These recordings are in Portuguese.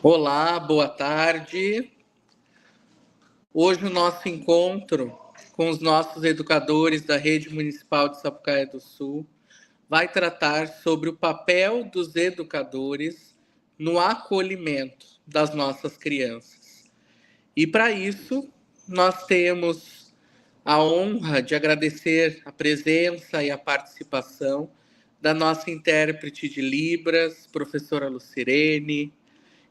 Olá, boa tarde. Hoje o nosso encontro com os nossos educadores da Rede Municipal de Sapucaia do Sul vai tratar sobre o papel dos educadores no acolhimento das nossas crianças. E para isso, nós temos a honra de agradecer a presença e a participação da nossa intérprete de Libras, professora Lucirene,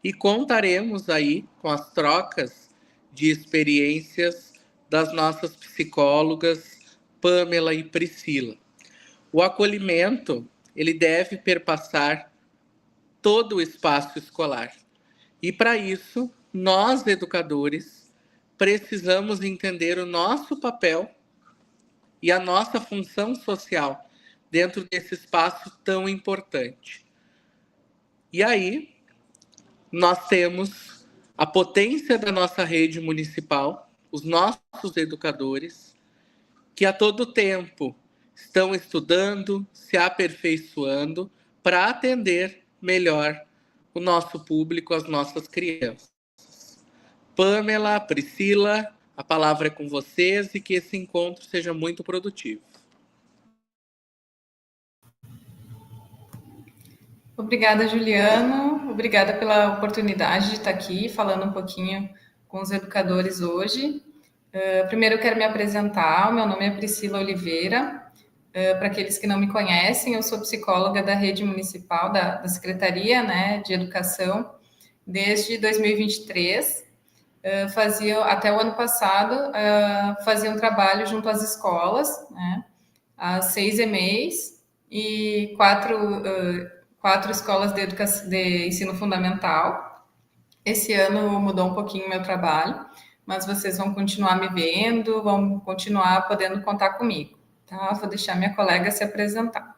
e contaremos aí com as trocas de experiências das nossas psicólogas Pamela e Priscila. O acolhimento, ele deve perpassar todo o espaço escolar. E para isso, nós educadores precisamos entender o nosso papel e a nossa função social dentro desse espaço tão importante. E aí, nós temos a potência da nossa rede municipal, os nossos educadores, que a todo tempo estão estudando, se aperfeiçoando para atender melhor o nosso público, as nossas crianças. Pamela, Priscila, a palavra é com vocês e que esse encontro seja muito produtivo. Obrigada, Juliano. Obrigada pela oportunidade de estar aqui falando um pouquinho com os educadores hoje. Primeiro, eu quero me apresentar. O meu nome é Priscila Oliveira. Para aqueles que não me conhecem, eu sou psicóloga da Rede Municipal, da Secretaria, né, de Educação, desde 2023. Até o ano passado, fazia um trabalho junto às escolas, né, as 6 EMEIs e quatro escolas de ensino fundamental. Esse ano mudou um pouquinho o meu trabalho, mas vocês vão continuar me vendo, vão continuar podendo contar comigo, tá? Vou deixar minha colega se apresentar.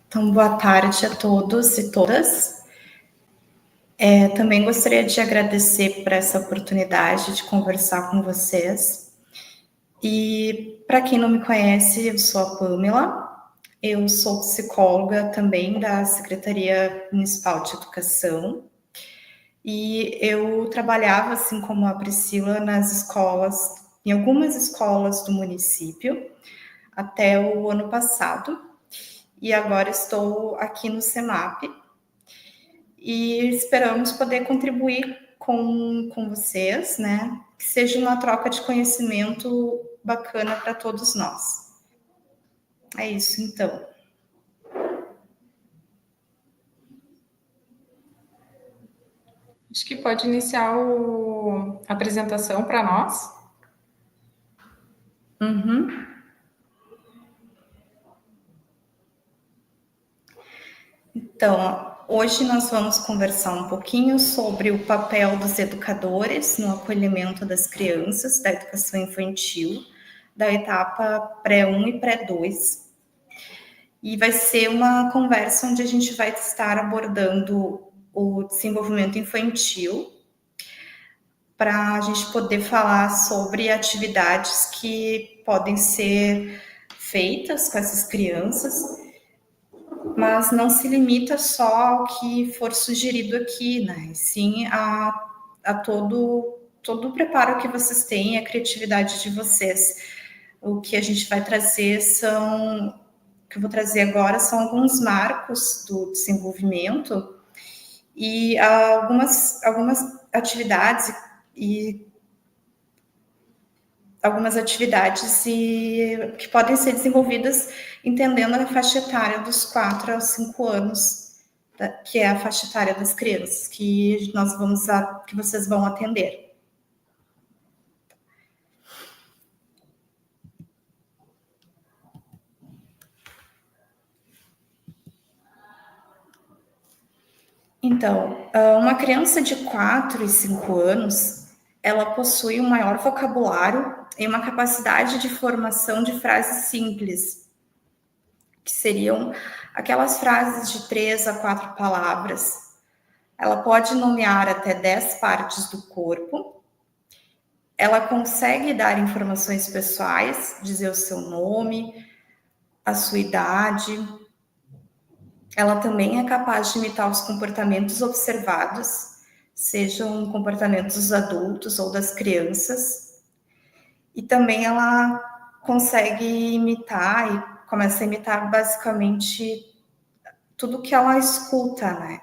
Então, boa tarde a todos e todas. Também gostaria de agradecer por essa oportunidade de conversar com vocês. E, para quem não me conhece, eu sou a Pamela. Eu sou psicóloga também da Secretaria Municipal de Educação e eu trabalhava, assim como a Priscila, nas escolas, em algumas escolas do município até o ano passado e agora estou aqui no CEMAP e esperamos poder contribuir com vocês, né? Que seja uma troca de conhecimento bacana para todos nós. É isso, então. Acho que pode iniciar a apresentação para nós. Uhum. Então, hoje nós vamos conversar um pouquinho sobre o papel dos educadores no acolhimento das crianças da educação infantil, da etapa pré-1 e pré-2. E vai ser uma conversa onde a gente vai estar abordando o desenvolvimento infantil, para a gente poder falar sobre atividades que podem ser feitas com essas crianças, mas não se limita só ao que for sugerido aqui, né? Sim a todo o preparo que vocês têm, a criatividade de vocês. O que a gente vai trazer que eu vou trazer agora são alguns marcos do desenvolvimento e algumas atividades que podem ser desenvolvidas entendendo a faixa etária dos 4 aos 5 anos, que é a faixa etária das crianças que vocês vão atender. Então, uma criança de 4 e 5 anos, ela possui um maior vocabulário e uma capacidade de formação de frases simples, que seriam aquelas frases de 3 a 4 palavras. Ela pode nomear até 10 partes do corpo. Ela consegue dar informações pessoais, dizer o seu nome, a sua idade. Ela também é capaz de imitar os comportamentos observados, sejam comportamentos dos adultos ou das crianças, e também ela consegue imitar e começa a imitar basicamente tudo que ela escuta, né?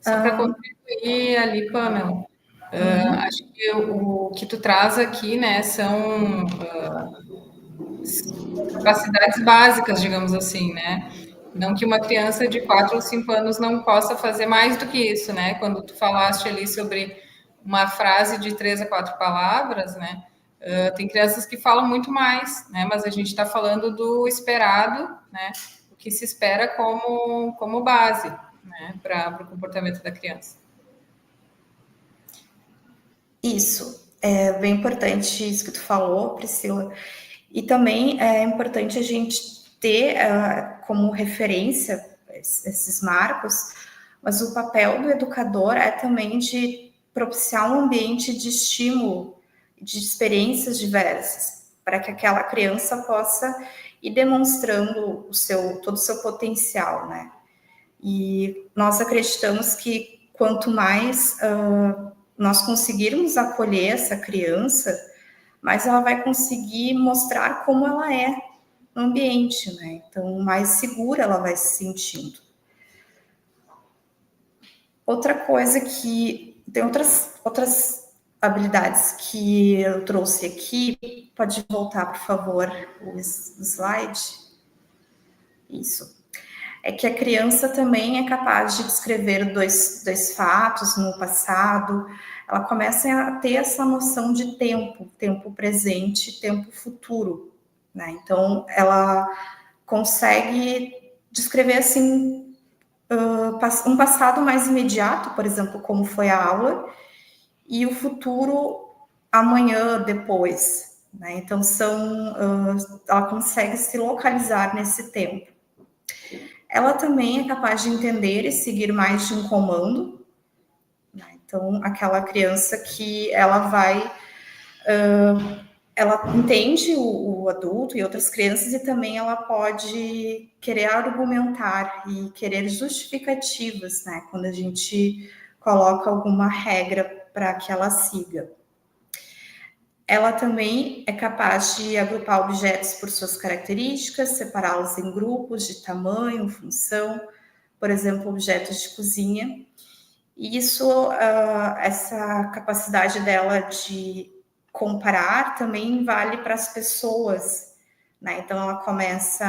Só para contribuir ali, Pamela, acho que o que tu traz aqui, né, são capacidades básicas, digamos assim, né? Não que uma criança de 4 ou 5 anos não possa fazer mais do que isso, né? Quando tu falaste ali sobre uma frase de 3 a 4 palavras, né? Tem crianças que falam muito mais, né? Mas a gente está falando do esperado, né? O que se espera como base, né? Para o comportamento da criança. Isso, é bem importante isso que tu falou, Priscila. E também é importante a gente ter como referência esses marcos, mas o papel do educador é também de propiciar um ambiente de estímulo, de experiências diversas, para que aquela criança possa ir demonstrando todo o seu potencial, né? E nós acreditamos que quanto mais nós conseguirmos acolher essa criança, mais ela vai conseguir mostrar como ela é no ambiente, né? Então, mais segura ela vai se sentindo. Outra coisa que tem outras habilidades que eu trouxe aqui, pode voltar, por favor, o slide. Isso. É que a criança também é capaz de descrever dois fatos no passado, ela começa a ter essa noção de tempo presente, tempo futuro, né? Então, ela consegue descrever, assim, um passado mais imediato, por exemplo, como foi a aula, e o futuro amanhã, depois, né? Então, ela consegue se localizar nesse tempo. Ela também é capaz de entender e seguir mais de um comando, né? Então, aquela criança que ela entende o adulto e outras crianças, e também ela pode querer argumentar e querer justificativas, né? Quando a gente coloca alguma regra para que ela siga. Ela também é capaz de agrupar objetos por suas características, separá-los em grupos de tamanho, função, por exemplo, objetos de cozinha. E essa capacidade dela de comparar também vale para as pessoas, né? Então, ela começa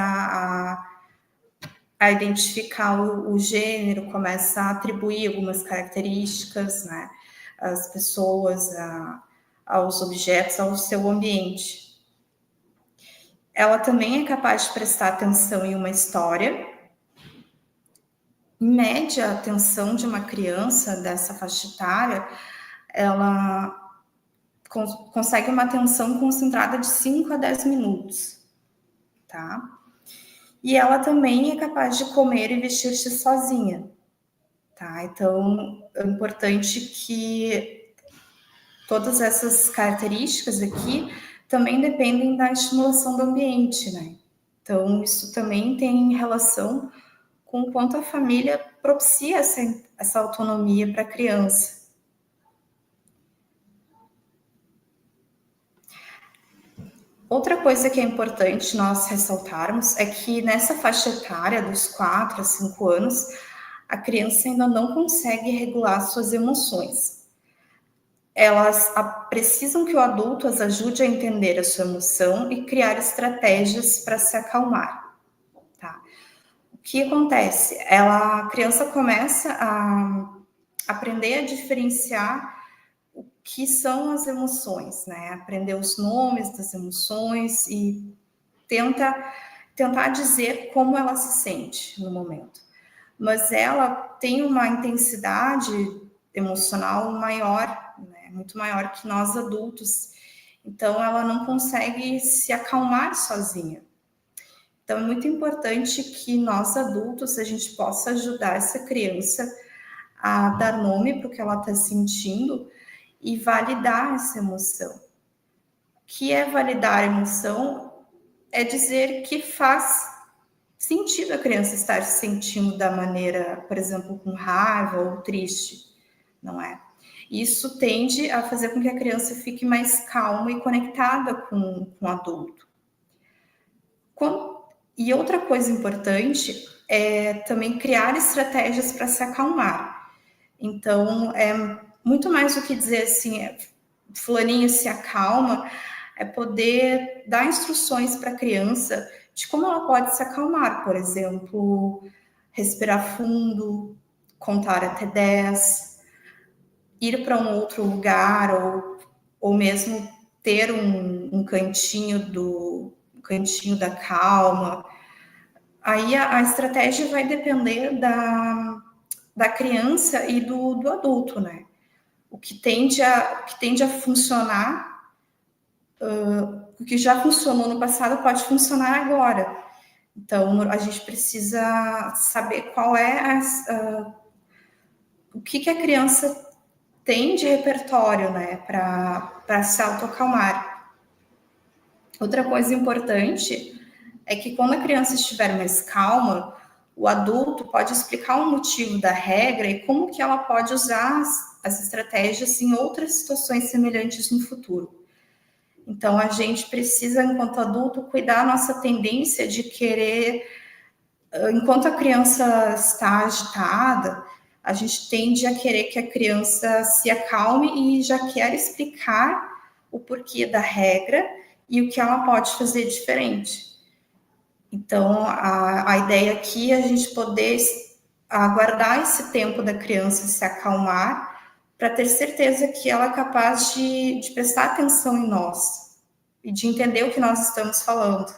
a identificar o gênero, começa a atribuir algumas características, né? Às pessoas, aos objetos, ao seu ambiente. Ela também é capaz de prestar atenção em uma história. Em média, a atenção de uma criança dessa faixa etária, ela consegue uma atenção concentrada de 5 a 10 minutos, tá? E ela também é capaz de comer e vestir-se sozinha, tá? Então, é importante que todas essas características aqui também dependem da estimulação do ambiente, né? Então, isso também tem relação com o quanto a família propicia essa autonomia para a criança. Outra coisa que é importante nós ressaltarmos é que nessa faixa etária dos 4 a 5 anos, a criança ainda não consegue regular suas emoções. Elas precisam que o adulto as ajude a entender a sua emoção e criar estratégias para se acalmar, tá? O que acontece? A criança começa a aprender a diferenciar o que são as emoções, né? Aprender os nomes das emoções e tentar dizer como ela se sente no momento. Mas ela tem uma intensidade emocional maior, né? Muito maior que nós adultos. Então, ela não consegue se acalmar sozinha. Então, é muito importante que nós adultos, a gente possa ajudar essa criança a dar nome para o que ela está sentindo e validar essa emoção. O que é validar a emoção? é dizer que faz sentido a criança estar se sentindo da maneira, por exemplo, com raiva ou triste, não é? Isso tende a fazer com que a criança fique mais calma e conectada com o adulto. E outra coisa importante é também criar estratégias para se acalmar. Então, é muito mais do que dizer assim, fulaninho se acalma, é poder dar instruções para a criança de como ela pode se acalmar. Por exemplo, respirar fundo, contar até 10, ir para um outro lugar, ou mesmo ter um cantinho da calma. Aí a estratégia vai depender da criança e do adulto, né? O que tende a funcionar, o que já funcionou no passado pode funcionar agora. Então, a gente precisa saber qual é o que a criança tem de repertório, né, para se autoacalmar. Outra coisa importante é que quando a criança estiver mais calma, o adulto pode explicar o motivo da regra e como que ela pode usar as estratégias em outras situações semelhantes no futuro. Então, a gente precisa, enquanto adulto, cuidar da nossa tendência de querer, enquanto a criança está agitada, a gente tende a querer que a criança se acalme e já quer explicar o porquê da regra e o que ela pode fazer diferente. Então, a ideia aqui é a gente poder aguardar esse tempo da criança se acalmar para ter certeza que ela é capaz de prestar atenção em nós e de entender o que nós estamos falando.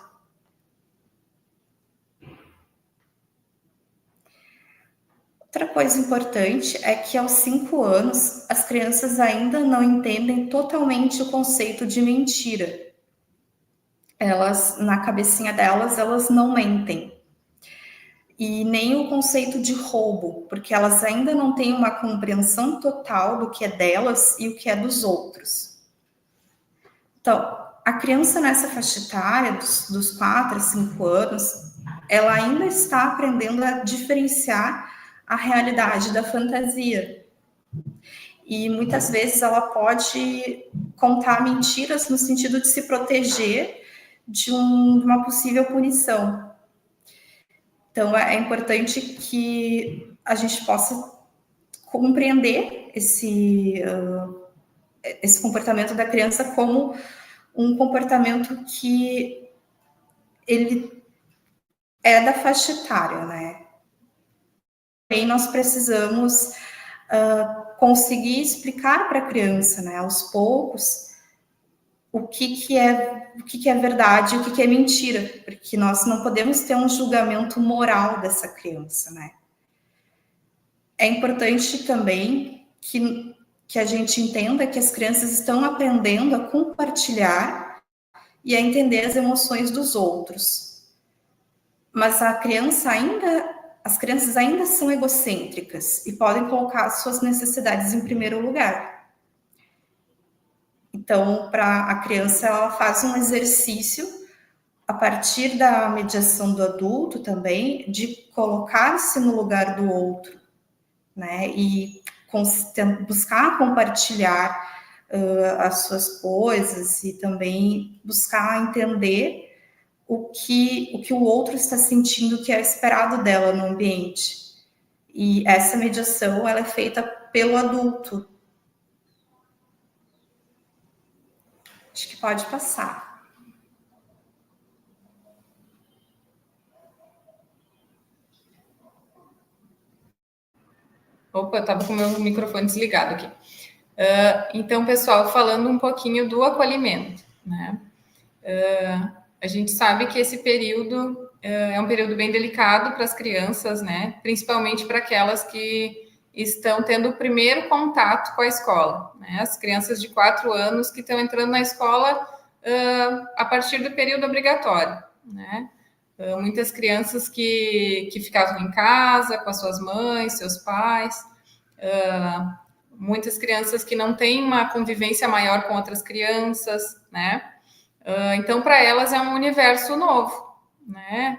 Outra coisa importante é que aos 5 anos, as crianças ainda não entendem totalmente o conceito de mentira. Elas, na cabecinha delas, elas não mentem. E nem o conceito de roubo, porque elas ainda não têm uma compreensão total do que é delas e o que é dos outros. Então, a criança nessa faixa etária, dos 4 a 5 anos, ela ainda está aprendendo a diferenciar a realidade da fantasia. E muitas vezes ela pode contar mentiras no sentido de se proteger de uma possível punição. Então, é importante que a gente possa compreender esse comportamento da criança como um comportamento que ele é da faixa etária, né? E nós precisamos conseguir explicar para a criança, né, aos poucos, o que é verdade e o que é mentira, porque nós não podemos ter um julgamento moral dessa criança, né? É importante também que a gente entenda que as crianças estão aprendendo a compartilhar e a entender as emoções dos outros. Mas as crianças ainda são egocêntricas e podem colocar suas necessidades em primeiro lugar. Então, para a criança, ela faz um exercício a partir da mediação do adulto também, de colocar-se no lugar do outro, né? E buscar compartilhar as suas coisas e também buscar entender o que o outro está sentindo, que é esperado dela no ambiente. E essa mediação, ela é feita pelo adulto. Acho que pode passar. Opa, eu estava com o meu microfone desligado aqui. Então, pessoal, falando um pouquinho do acolhimento, né? A gente sabe que esse período é um período bem delicado para as crianças, né? Principalmente para aquelas que estão tendo o primeiro contato com a escola, né? As crianças de 4 anos que estão entrando na escola a partir do período obrigatório, né? Muitas crianças que ficavam em casa com as suas mães, seus pais, muitas crianças que não têm uma convivência maior com outras crianças, né? Então, para elas é um universo novo, né?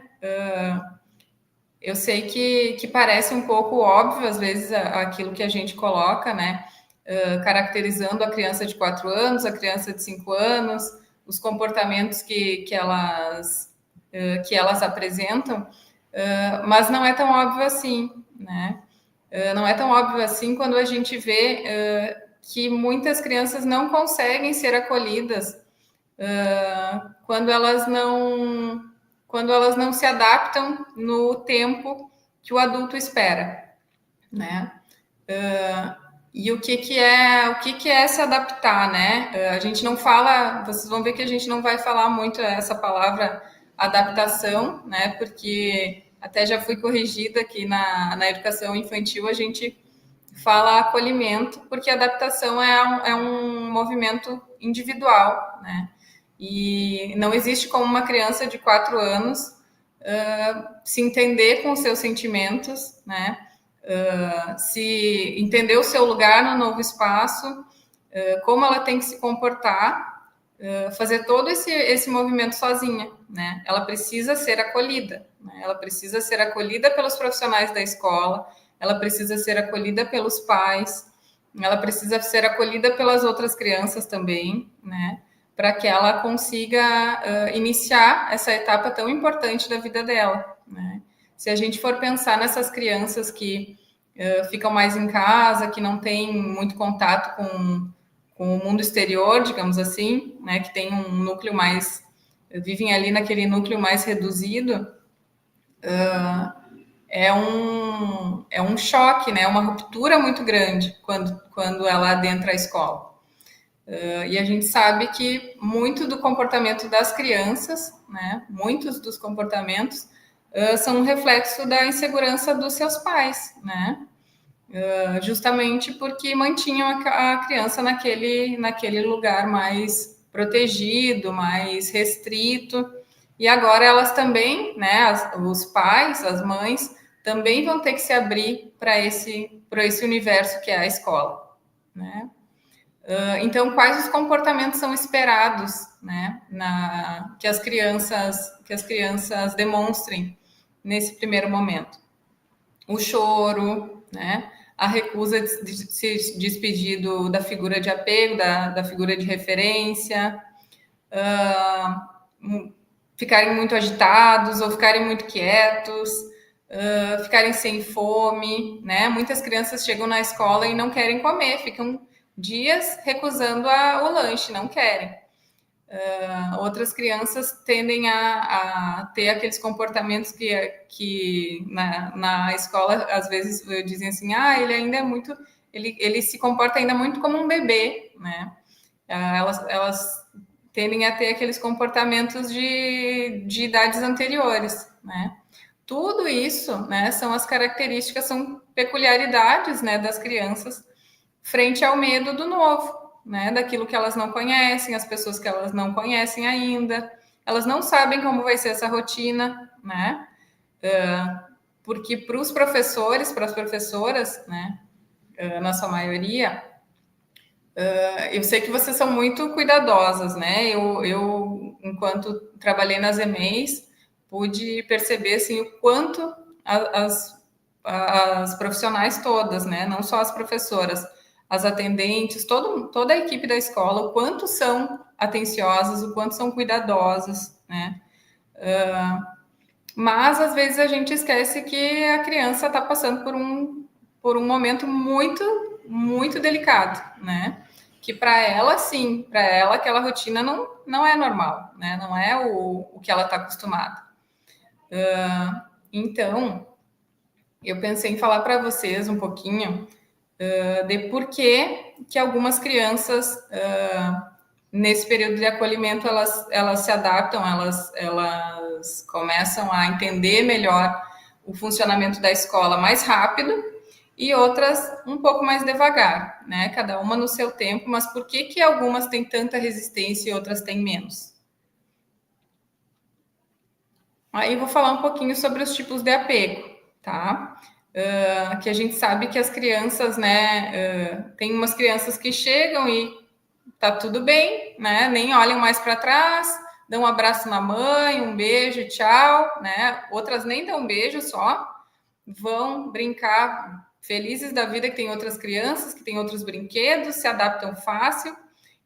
Eu sei que parece um pouco óbvio, às vezes, aquilo que a gente coloca, né? Caracterizando a criança de 4 anos, a criança de 5 anos, os comportamentos que elas apresentam, mas não é tão óbvio assim, né? Não é tão óbvio assim quando a gente vê que muitas crianças não conseguem ser acolhidas quando elas não se adaptam no tempo que o adulto espera, né? E o que é se adaptar, né? A gente não fala, vocês vão ver que a gente não vai falar muito essa palavra adaptação, né? Porque até já fui corrigida aqui na educação infantil, a gente fala acolhimento, porque adaptação é um movimento individual, né? E não existe como uma criança de 4 anos se entender com os seus sentimentos, né? Se entender o seu lugar no novo espaço, como ela tem que se comportar, fazer todo esse movimento sozinha, né? Ela precisa ser acolhida, né? Ela precisa ser acolhida pelos profissionais da escola, ela precisa ser acolhida pelos pais, ela precisa ser acolhida pelas outras crianças também, né? Para que ela consiga iniciar essa etapa tão importante da vida dela, né? Se a gente for pensar nessas crianças que ficam mais em casa, que não têm muito contato com o mundo exterior, digamos assim, né, que tem um núcleo mais, vivem ali naquele núcleo mais reduzido, é um choque, né, uma ruptura muito grande quando ela adentra a escola. E a gente sabe que muito do comportamento das crianças, né, muitos dos comportamentos são um reflexo da insegurança dos seus pais, né? Justamente porque mantinham a criança naquele lugar mais protegido, mais restrito. E agora elas também, né, os pais, as mães, também vão ter que se abrir para esse universo que é a escola, né? Então, quais os comportamentos são esperados, né, que as crianças demonstrem nesse primeiro momento? O choro, né, a recusa de se despedir da figura de apego, da figura de referência, ficarem muito agitados ou ficarem muito quietos, ficarem sem fome, né? Muitas crianças chegam na escola e não querem comer, ficam dias recusando o lanche, não querem. Outras crianças tendem a ter aqueles comportamentos que na escola às vezes dizem assim, ele ainda é muito, ele se comporta ainda muito como um bebê, né? Elas tendem a ter aqueles comportamentos de idades anteriores, né? Tudo isso, né, são as características, são peculiaridades, né, das crianças frente ao medo do novo, né, daquilo que elas não conhecem, as pessoas que elas não conhecem ainda, elas não sabem como vai ser essa rotina, né, porque para os professores, para as professoras, né, na sua maioria, eu sei que vocês são muito cuidadosas, né, eu enquanto trabalhei nas EMEIs, pude perceber, assim, o quanto as profissionais todas, né, não só as professoras, as atendentes, toda a equipe da escola, o quanto são atenciosas, o quanto são cuidadosas, né? Mas, às vezes, a gente esquece que a criança está passando por um momento muito, muito delicado, né? Que para ela, sim, para ela, aquela rotina não é normal, né? Não é o que ela está acostumada. Então, eu pensei em falar para vocês um pouquinho de por que algumas crianças, nesse período de acolhimento, elas se adaptam, elas começam a entender melhor o funcionamento da escola mais rápido e outras um pouco mais devagar, né? Cada uma no seu tempo, mas por que algumas têm tanta resistência e outras têm menos? Aí vou falar um pouquinho sobre os tipos de apego, tá? Que a gente sabe que as crianças, né, tem umas crianças que chegam e tá tudo bem, né? Nem olham mais para trás, dão um abraço na mãe, um beijo, tchau, né? Outras nem dão um beijo só, vão brincar felizes da vida, que tem outras crianças, que tem outros brinquedos, se adaptam fácil,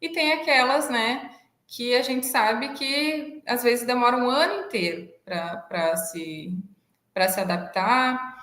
e tem aquelas, né, que a gente sabe que às vezes demora um ano inteiro para se adaptar.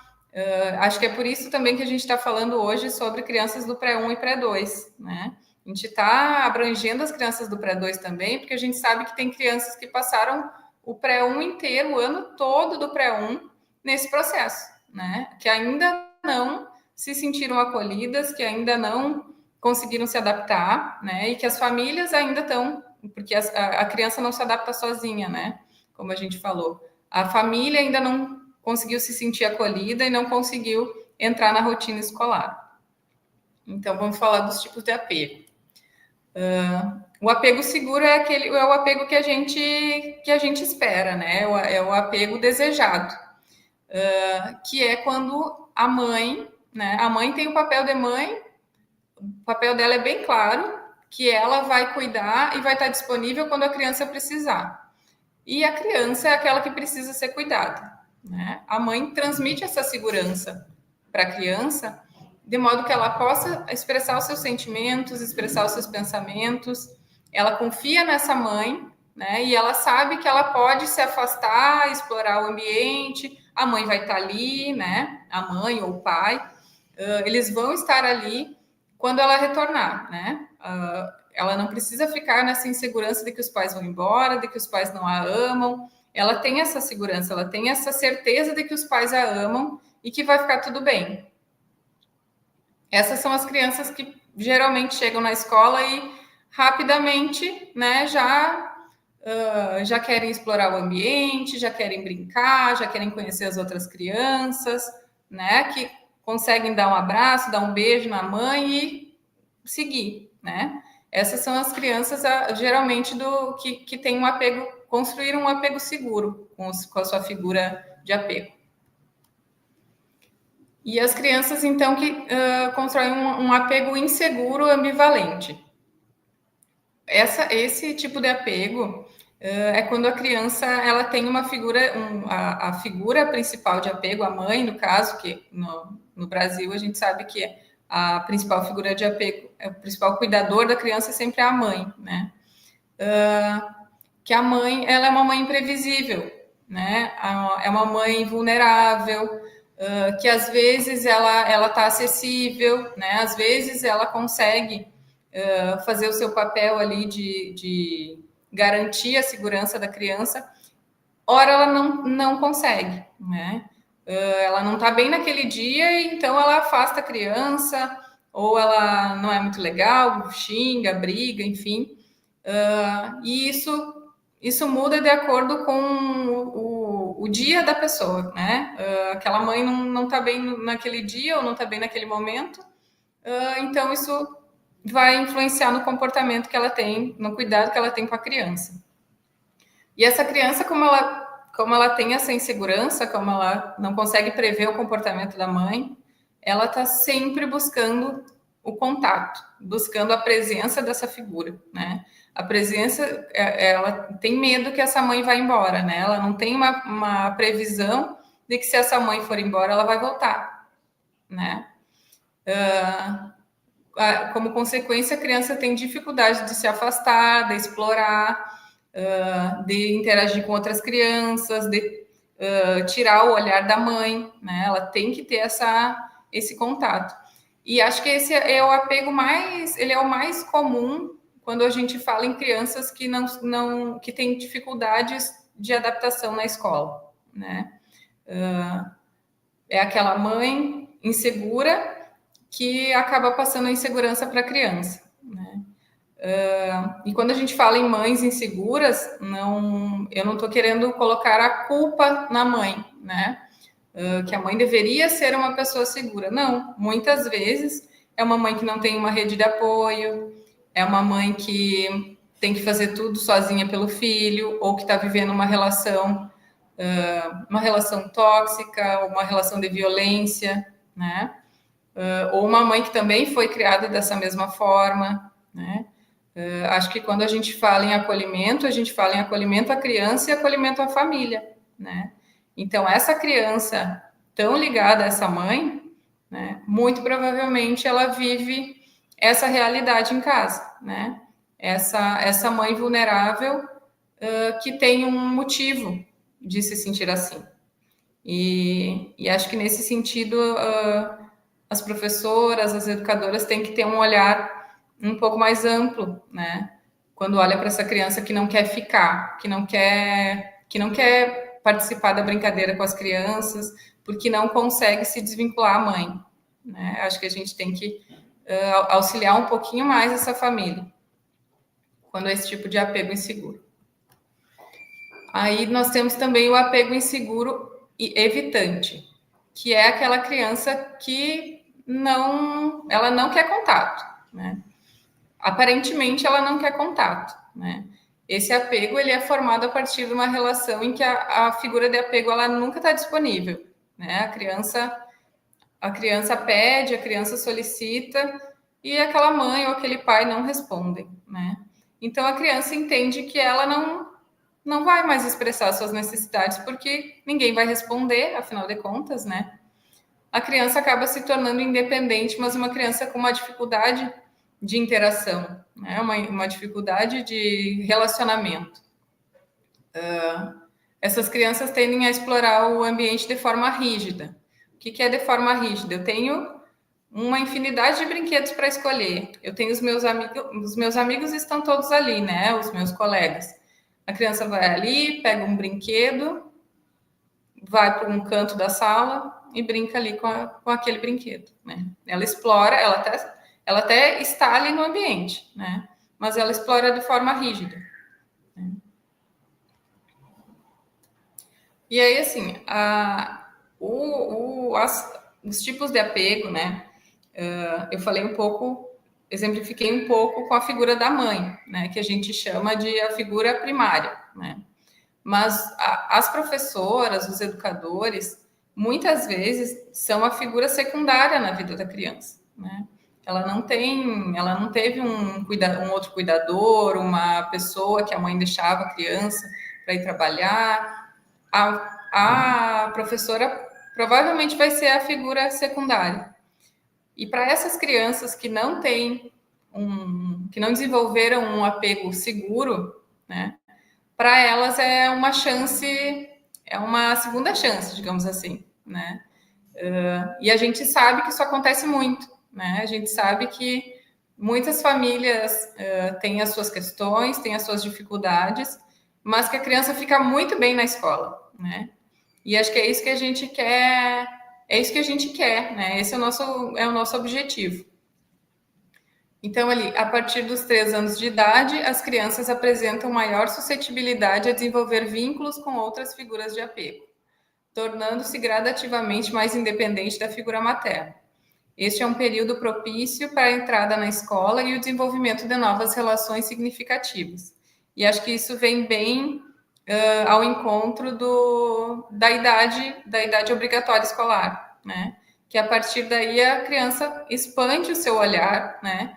Acho que é por isso também que a gente está falando hoje sobre crianças do pré-1 e pré-2, né? A gente está abrangendo as crianças do pré-2 também, porque a gente sabe que tem crianças que passaram o pré-1 inteiro, o ano todo do pré-1, nesse processo, né? Que ainda não se sentiram acolhidas, que ainda não conseguiram se adaptar, né? E que as famílias ainda estão, porque a criança não se adapta sozinha, né? Como a gente falou. A família ainda não conseguiu se sentir acolhida e não conseguiu entrar na rotina escolar. Então, vamos falar dos tipos de apego. O apego seguro é o apego que a gente espera, né? É o apego desejado, que é quando a mãe, né? A mãe tem o papel de mãe, o papel dela é bem claro, que ela vai cuidar e vai estar disponível quando a criança precisar. E a criança é aquela que precisa ser cuidada, né? A mãe transmite essa segurança para a criança, de modo que ela possa expressar os seus sentimentos, expressar os seus pensamentos. Ela confia nessa mãe, né? E ela sabe que ela pode se afastar, explorar o ambiente. A mãe vai estar ali, né? A mãe ou o pai, eles vão estar ali quando ela retornar, né? Ela não precisa ficar nessa insegurança de que os pais vão embora, de que os pais não a amam. Ela tem essa segurança, ela tem essa certeza de que os pais a amam e que vai ficar tudo bem. Essas são as crianças que geralmente chegam na escola e rapidamente, né, já querem explorar o ambiente, já querem brincar, já querem conhecer as outras crianças, né, que conseguem dar um abraço, dar um beijo na mãe e seguir, né? Essas são as crianças, geralmente, que tem um apego, construíram um apego seguro com a sua figura de apego. E as crianças, então, que constroem um apego inseguro ambivalente. Esse tipo de apego é quando a criança ela tem uma figura, a figura principal de apego, a mãe, no caso, que no Brasil a gente sabe que a principal figura de apego, o principal cuidador da criança é sempre a mãe, né? Que a mãe, ela é uma mãe imprevisível, né? É uma mãe vulnerável, que às vezes ela está acessível, né? Às vezes ela consegue fazer o seu papel ali de garantir a segurança da criança, ora ela não consegue, né? Ela não está bem naquele dia, então ela afasta a criança, ou ela não é muito legal, xinga, briga, enfim. E isso muda de acordo com o dia da pessoa, né? Aquela mãe não está bem naquele dia ou não está bem naquele momento, então isso vai influenciar no comportamento que ela tem, no cuidado que ela tem com a criança. E essa criança, como ela tem essa insegurança, como ela não consegue prever o comportamento da mãe, ela está sempre buscando o contato, buscando a presença dessa figura, né? A presença, ela tem medo que essa mãe vá embora, né? Ela não tem uma previsão de que se essa mãe for embora, ela vai voltar, né? Como consequência, a criança tem dificuldade de se afastar, de explorar, de interagir com outras crianças, de tirar o olhar da mãe, né? Ela tem que ter esse contato. E acho que esse é o apego ele é o mais comum quando a gente fala em crianças que têm dificuldades de adaptação na escola, né? É aquela mãe insegura que acaba passando a insegurança para a criança, né? E quando a gente fala em mães inseguras, eu não estou querendo colocar a culpa na mãe, né? Que a mãe deveria ser uma pessoa segura. Não, muitas vezes é uma mãe que não tem uma rede de apoio, é uma mãe que tem que fazer tudo sozinha pelo filho, ou que está vivendo uma relação tóxica, uma relação de violência, né? Ou uma mãe que também foi criada dessa mesma forma, né? Acho que quando a gente fala em acolhimento, a gente fala em acolhimento à criança e acolhimento à família, né? Então, essa criança tão ligada a essa mãe, né, muito provavelmente ela vive essa realidade em casa, né? Essa mãe vulnerável que tem um motivo de se sentir assim. E acho que nesse sentido, as professoras, as educadoras têm que ter um olhar um pouco mais amplo, né? Quando olha para essa criança que não quer ficar, que não quer participar da brincadeira com as crianças, porque não consegue se desvincular à mãe, né? Acho que a gente tem que auxiliar um pouquinho mais essa família quando é esse tipo de apego inseguro. Aí nós temos também o apego inseguro e evitante, que é aquela criança que ela não quer contato, né? Aparentemente ela não quer contato, né? Esse apego ele é formado a partir de uma relação em que a figura de apego ela nunca está disponível, né? A criança pede, a criança solicita e aquela mãe ou aquele pai não respondem, né? Então a criança entende que ela não vai mais expressar suas necessidades porque ninguém vai responder, afinal de contas, né? A criança acaba se tornando independente, mas uma criança com uma dificuldade de interação, né? Uma dificuldade de relacionamento. Essas crianças tendem a explorar o ambiente de forma rígida. O que é de forma rígida? Eu tenho uma infinidade de brinquedos para escolher. Eu tenho os meus amigos estão todos ali, né? Os meus colegas. A criança vai ali, pega um brinquedo, vai para um canto da sala e brinca ali com aquele brinquedo, né? Ela explora, ela até está ali no ambiente, né? Mas ela explora de forma rígida. Né? E aí, assim, os tipos de apego, né? Eu falei um pouco, exemplifiquei um pouco com a figura da mãe, né? Que a gente chama de a figura primária, né? Mas as professoras, os educadores, muitas vezes são a figura secundária na vida da criança, né? Ela não teve um outro cuidador, uma pessoa que a mãe deixava a criança para ir trabalhar. A professora provavelmente vai ser a figura secundária. E para essas crianças que não desenvolveram um apego seguro, né? Para elas é uma segunda chance, digamos assim, né? E a gente sabe que isso acontece muito, né? A gente sabe que muitas famílias têm as suas questões, têm as suas dificuldades, mas que a criança fica muito bem na escola, né? E acho que é isso que a gente quer, né? Esse é o nosso objetivo. Então, ali, a partir dos 3 anos de idade, as crianças apresentam maior suscetibilidade a desenvolver vínculos com outras figuras de apego, tornando-se gradativamente mais independente da figura materna. Este é um período propício para a entrada na escola e o desenvolvimento de novas relações significativas. E acho que isso vem bem ao encontro da idade obrigatória escolar, né? Que a partir daí a criança expande o seu olhar, né?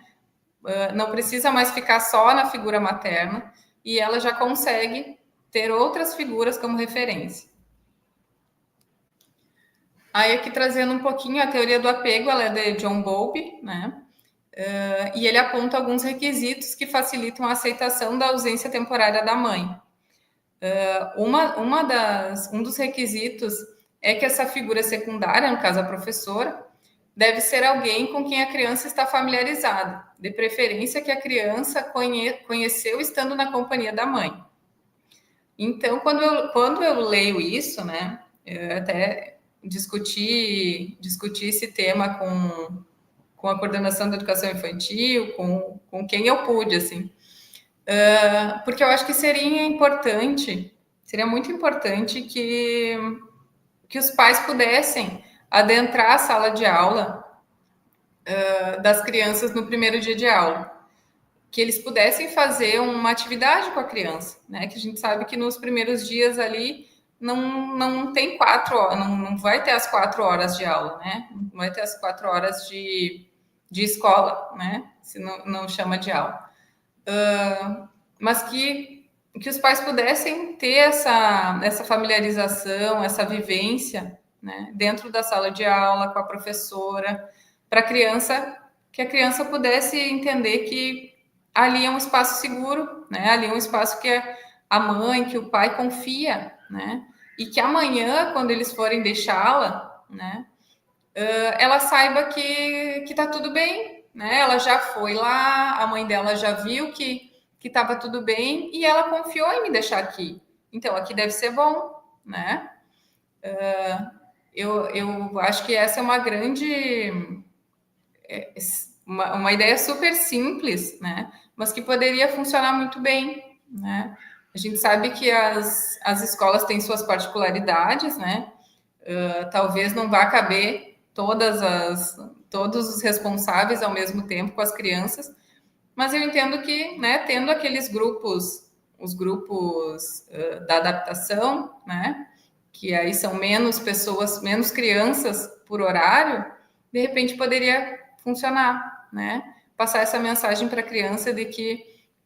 Não precisa mais ficar só na figura materna e ela já consegue ter outras figuras como referência. Aí aqui trazendo um pouquinho a teoria do apego, ela é de John Bowlby, né? E ele aponta alguns requisitos que facilitam a aceitação da ausência temporária da mãe. Um dos requisitos é que essa figura secundária, no caso a professora, deve ser alguém com quem a criança está familiarizada, de preferência que a criança conheceu estando na companhia da mãe. Então, quando eu leio isso, né, eu até discuti esse tema com a coordenação da educação infantil, com quem eu pude, assim, porque eu acho que seria muito importante que os pais pudessem adentrar a sala de aula das crianças no primeiro dia de aula, que eles pudessem fazer uma atividade com a criança, né? Que a gente sabe que nos primeiros dias ali não tem 4 horas, não vai ter as 4 horas de aula, né? Não vai ter as 4 horas de escola, né? Se não chama de aula. mas que os pais pudessem ter essa familiarização, essa vivência, né, dentro da sala de aula, com a professora, para que a criança pudesse entender que ali é um espaço seguro, né, ali é um espaço que a mãe, que o pai confia, né, e que amanhã, quando eles forem deixá-la, né, ela saiba que está tudo bem, né, ela já foi lá, a mãe dela já viu que estava tudo bem e ela confiou em me deixar aqui. Então, aqui deve ser bom, né? Eu acho que essa é uma grande... uma ideia super simples, né? Mas que poderia funcionar muito bem, né? A gente sabe que as escolas têm suas particularidades, né? Talvez não vá caber todos os responsáveis ao mesmo tempo com as crianças, mas eu entendo que, né, tendo aqueles grupos, os grupos da adaptação, né, que aí são menos pessoas, menos crianças por horário, de repente poderia funcionar, né? Passar essa mensagem para a criança de que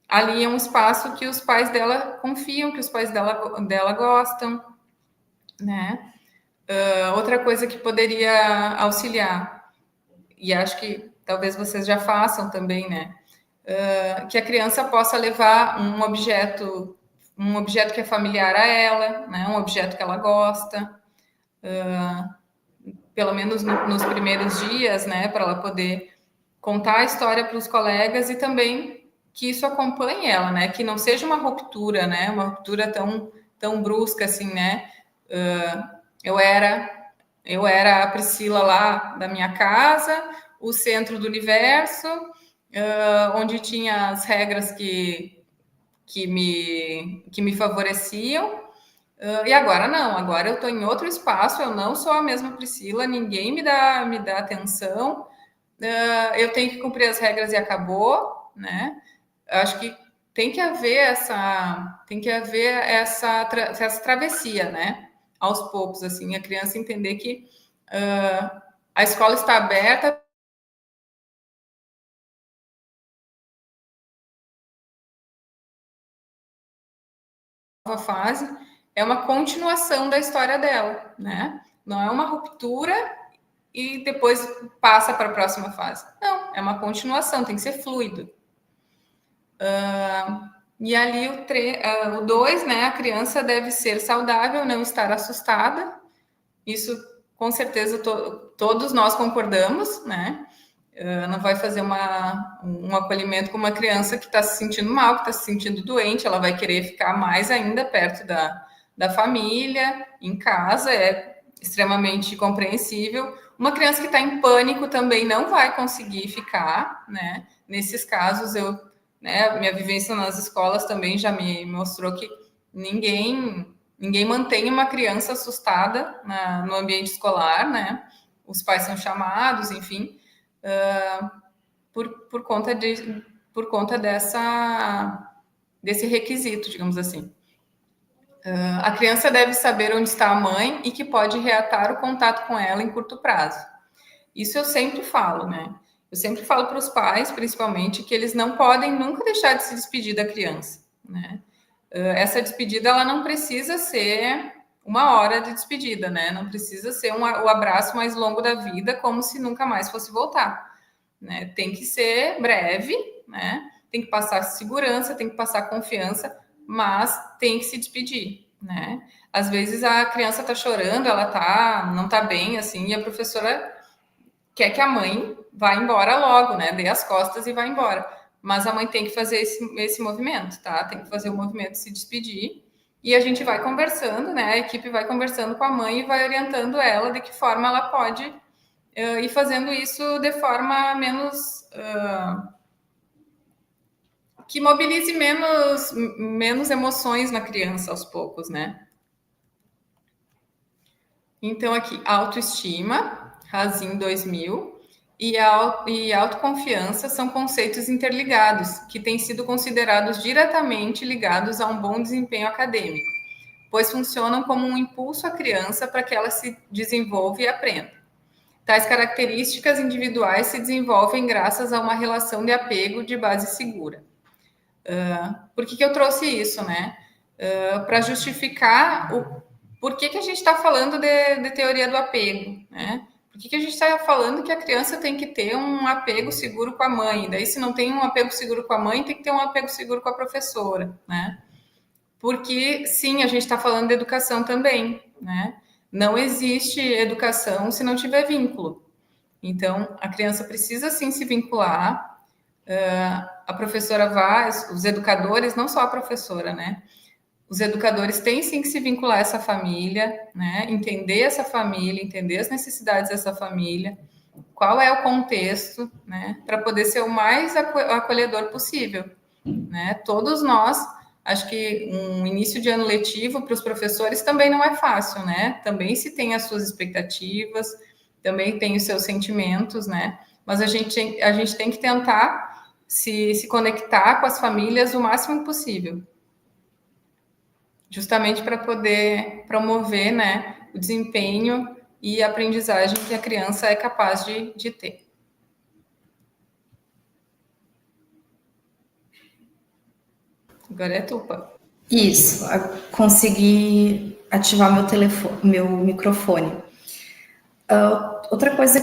ali é um espaço que os pais dela confiam, que os pais dela gostam, né? Outra coisa que poderia auxiliar, e acho que talvez vocês já façam também, né? Que a criança possa levar um objeto que é familiar a ela, né? Um objeto que ela gosta, pelo menos nos primeiros dias, né? Para ela poder contar a história para os colegas e também que isso acompanhe ela, né? Que não seja uma ruptura, né? Uma ruptura tão brusca assim, né? Eu era a Priscila lá da minha casa, o centro do universo, onde tinha as regras que me favoreciam. E agora não, agora eu estou em outro espaço, eu não sou a mesma Priscila, ninguém me dá atenção, eu tenho que cumprir as regras e acabou, né? Eu acho que tem que haver essa travessia, né? Aos poucos, assim, a criança entender que a escola está aberta. Nova fase é uma continuação da história dela, né? Não é uma ruptura e depois passa para a próxima fase. Não, é uma continuação, tem que ser fluido. E ali o 2, né? A criança deve ser saudável, não estar assustada. Isso, com certeza, todos nós concordamos, né? Não vai fazer um acolhimento com uma criança que está se sentindo mal, que está se sentindo doente, ela vai querer ficar mais ainda perto da família, em casa, é extremamente compreensível. Uma criança que está em pânico também não vai conseguir ficar, né? Nesses casos, minha vivência nas escolas também já me mostrou que ninguém mantém uma criança assustada no ambiente escolar, né? Os pais são chamados, enfim, por conta desse requisito, digamos assim. A criança deve saber onde está a mãe e que pode reatar o contato com ela em curto prazo. Isso eu sempre falo, né? Eu sempre falo para os pais, principalmente, que eles não podem nunca deixar de se despedir da criança, né? Essa despedida, ela não precisa ser uma hora de despedida, né? Não precisa ser o abraço mais longo da vida, como se nunca mais fosse voltar, né? Tem que ser breve, né? Tem que passar segurança, tem que passar confiança, mas tem que se despedir, né? Às vezes a criança tá chorando, não tá bem, assim, e a professora quer que a mãe vá embora logo, né? Dê as costas e vá embora. Mas a mãe tem que fazer esse movimento, tá? Tem que fazer o movimento de se despedir. E a gente vai conversando, né? A equipe vai conversando com a mãe e vai orientando ela de que forma ela pode ir fazendo isso de forma menos... que mobilize menos emoções na criança aos poucos, né? Então, aqui, autoestima, Razin 2000, e autoconfiança são conceitos interligados, que têm sido considerados diretamente ligados a um bom desempenho acadêmico, pois funcionam como um impulso à criança para que ela se desenvolva e aprenda. Tais características individuais se desenvolvem graças a uma relação de apego de base segura. Por que eu trouxe isso, né? Para justificar por que a gente está falando de teoria do apego, né? Por que a gente está falando que a criança tem que ter um apego seguro com a mãe? Daí, se não tem um apego seguro com a mãe, tem que ter um apego seguro com a professora, né? Porque, sim, a gente está falando de educação também, né? Não existe educação se não tiver vínculo. Então, a criança precisa, sim, se vincular. A professora vai, os educadores, não só a professora, né? Os educadores têm sim que se vincular a essa família, né? Entender essa família, entender as necessidades dessa família, qual é o contexto, né? Para poder ser o mais acolhedor possível, né? Todos nós, acho que um início de ano letivo para os professores também não é fácil, né? Também se tem as suas expectativas, também tem os seus sentimentos, né? Mas a gente tem que tentar se conectar com as famílias o máximo possível, justamente para poder promover, né, o desempenho e a aprendizagem que a criança é capaz de ter. Agora é tupa. Isso, consegui ativar meu telefone, meu microfone. Outra coisa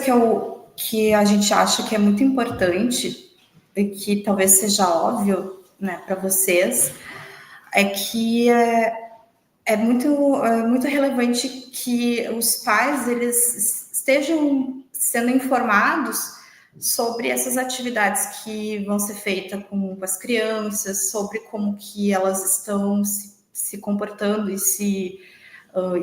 que a gente acha que é muito importante e que talvez seja óbvio, né, para vocês, é que é muito relevante que os pais eles estejam sendo informados sobre essas atividades que vão ser feitas com as crianças, sobre como que elas estão se comportando e se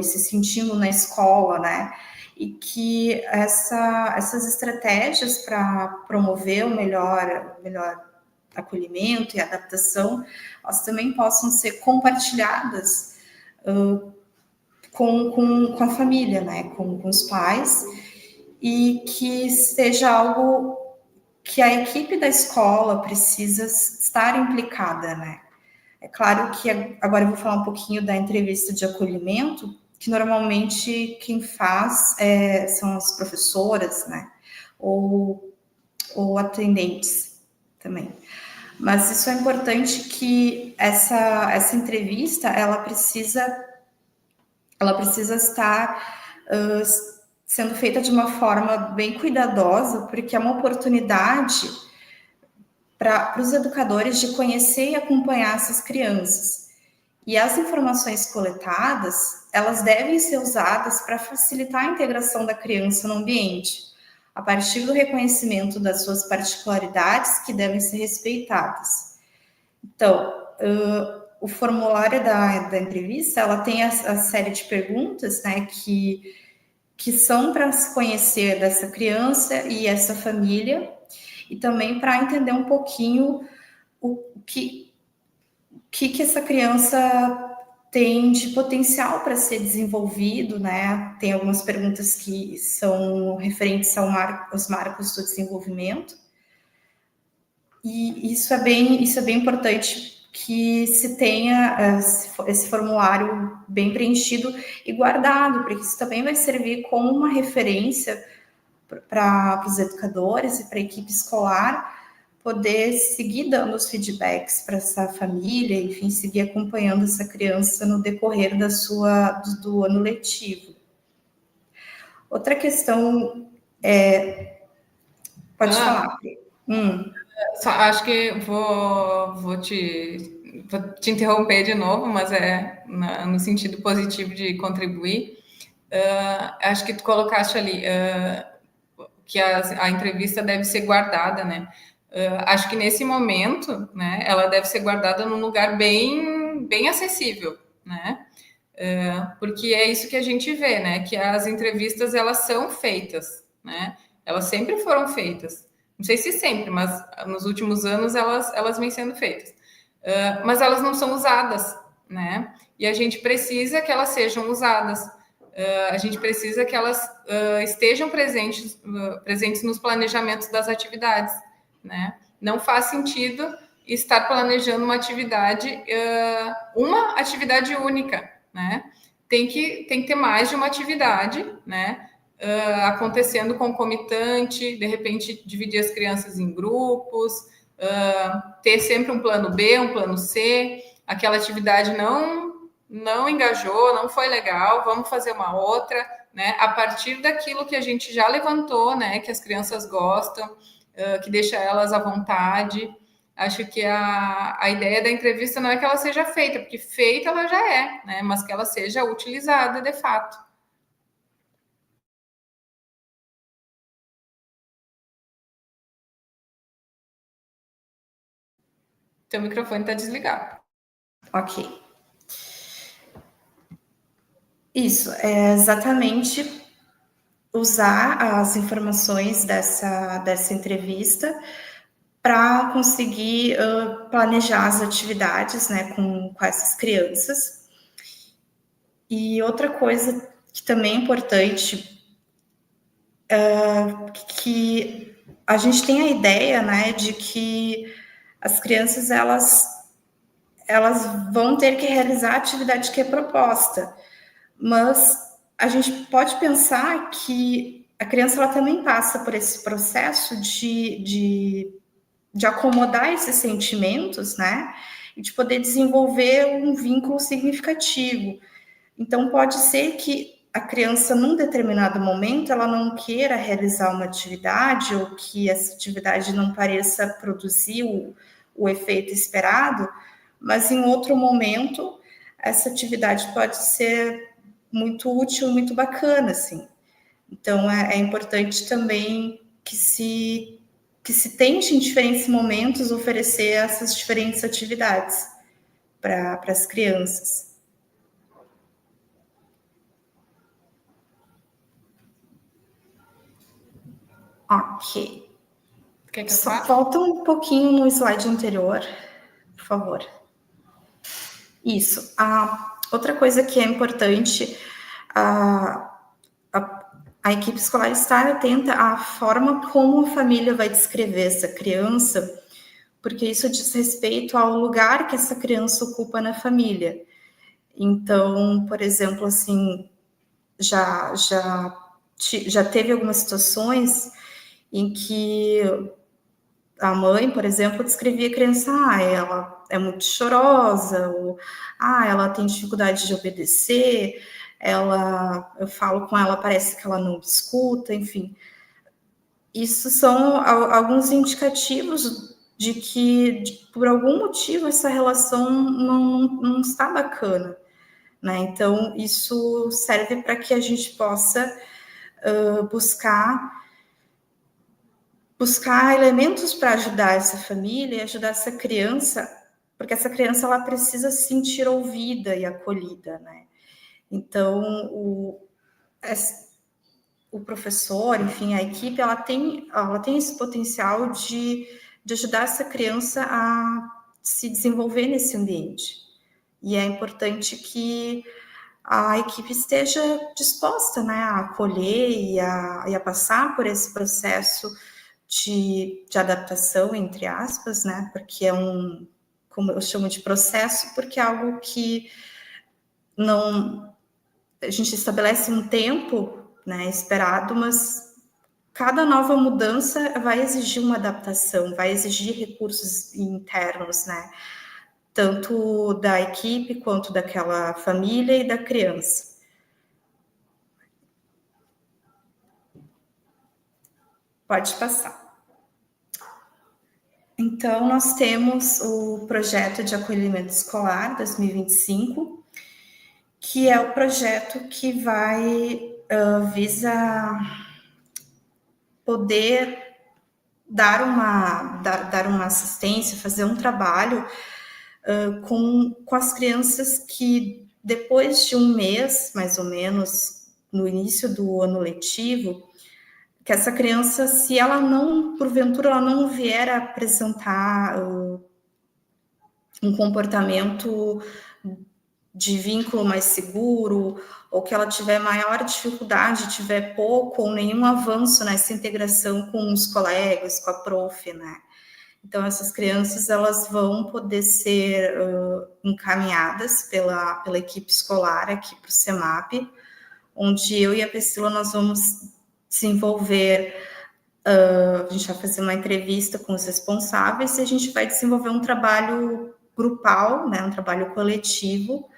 sentindo na escola, né? E que essas estratégias para promover o melhor acolhimento e adaptação, elas também possam ser compartilhadas com a família, né? Com os pais, e que seja algo que a equipe da escola precisa estar implicada, né? É claro que agora eu vou falar um pouquinho da entrevista de acolhimento, que normalmente quem faz são as professoras, né? Ou atendentes também. Mas isso é importante que essa entrevista, ela precisa estar sendo feita de uma forma bem cuidadosa, porque é uma oportunidade para os educadores de conhecer e acompanhar essas crianças. E as informações coletadas, elas devem ser usadas para facilitar a integração da criança no ambiente, a partir do reconhecimento das suas particularidades que devem ser respeitadas. Então, o formulário da entrevista, ela tem a série de perguntas, né, que são para se conhecer dessa criança e essa família, e também para entender um pouquinho o que essa criança tem de potencial para ser desenvolvido, né? Tem algumas perguntas que são referentes aos marcos do desenvolvimento, e isso é bem importante que se tenha esse formulário bem preenchido e guardado, porque isso também vai servir como uma referência para os educadores e para a equipe escolar poder seguir dando os feedbacks para essa família, enfim, seguir acompanhando essa criança no decorrer do ano letivo. Outra questão pode falar. Acho que vou te interromper de novo, mas no sentido positivo de contribuir. Acho que tu colocaste ali que a entrevista deve ser guardada, né? Acho que nesse momento, né, ela deve ser guardada num lugar bem acessível, né? Porque é isso que a gente vê, né? Que as entrevistas, elas são feitas, né? Elas sempre foram feitas. Não sei se sempre, mas nos últimos anos elas vêm sendo feitas. Mas elas não são usadas, né? E a gente precisa que elas sejam usadas. A gente precisa que elas estejam presentes nos planejamentos das atividades, né? Não faz sentido estar planejando uma atividade única, né? Tem que ter mais de uma atividade, né? Acontecendo concomitante, de repente dividir as crianças em grupos, ter sempre um plano B, um plano C, aquela atividade não engajou, não foi legal, vamos fazer uma outra, né? A partir daquilo que a gente já levantou, né? Que as crianças gostam, que deixa elas à vontade. Acho que a ideia da entrevista não é que ela seja feita, porque feita ela já é, né? Mas que ela seja utilizada de fato. Teu microfone está desligado. Ok. Isso, é exatamente usar as informações dessa entrevista para conseguir planejar as atividades, né, com essas crianças. E outra coisa que também é importante, que a gente tem a ideia, né, de que as crianças, elas vão ter que realizar a atividade que é proposta, mas a gente pode pensar que a criança ela também passa por esse processo de acomodar esses sentimentos, né? E de poder desenvolver um vínculo significativo. Então, pode ser que a criança, num determinado momento, ela não queira realizar uma atividade ou que essa atividade não pareça produzir o efeito esperado, mas em outro momento, essa atividade pode ser muito útil, muito bacana, assim. Então, é importante também que se tente, em diferentes momentos, oferecer essas diferentes atividades para as crianças. Ok. Quer que eu Só fale? volta um pouquinho no slide anterior, por favor. Isso. Outra coisa que é importante, a equipe escolar estar atenta à forma como a família vai descrever essa criança, porque isso diz respeito ao lugar que essa criança ocupa na família. Então, por exemplo, assim, já teve algumas situações em que a mãe, por exemplo, descrevia a criança, ela é muito chorosa, ou ela tem dificuldade de obedecer, eu falo com ela, parece que ela não me escuta, enfim. Isso são alguns indicativos de que, por algum motivo, essa relação não está bacana, né? Então, isso serve para que a gente possa buscar elementos para ajudar essa família e ajudar essa criança, porque essa criança ela precisa se sentir ouvida e acolhida, né? Então, o professor, enfim, a equipe, ela tem esse potencial de ajudar essa criança a se desenvolver nesse ambiente. E é importante que a equipe esteja disposta, né, a acolher e a passar por esse processo de adaptação, entre aspas, né, porque é como eu chamo de processo, porque é algo que a gente estabelece um tempo, né, esperado, mas cada nova mudança vai exigir uma adaptação, vai exigir recursos internos, né, tanto da equipe quanto daquela família e da criança. Pode passar. Então, nós temos o projeto de acolhimento escolar 2025, que é o projeto que visa poder dar uma assistência, fazer um trabalho com as crianças que, depois de um mês, mais ou menos, no início do ano letivo, que essa criança, se ela porventura, ela não vier a apresentar um comportamento de vínculo mais seguro, ou que ela tiver maior dificuldade, tiver pouco ou nenhum avanço nessa integração com os colegas, com a prof, né? Então, essas crianças, elas vão poder ser encaminhadas pela equipe escolar aqui para o CEMAP, onde eu e a Priscila, nós vamos desenvolver A gente vai fazer uma entrevista com os responsáveis e a gente vai desenvolver um trabalho grupal, né, um trabalho coletivo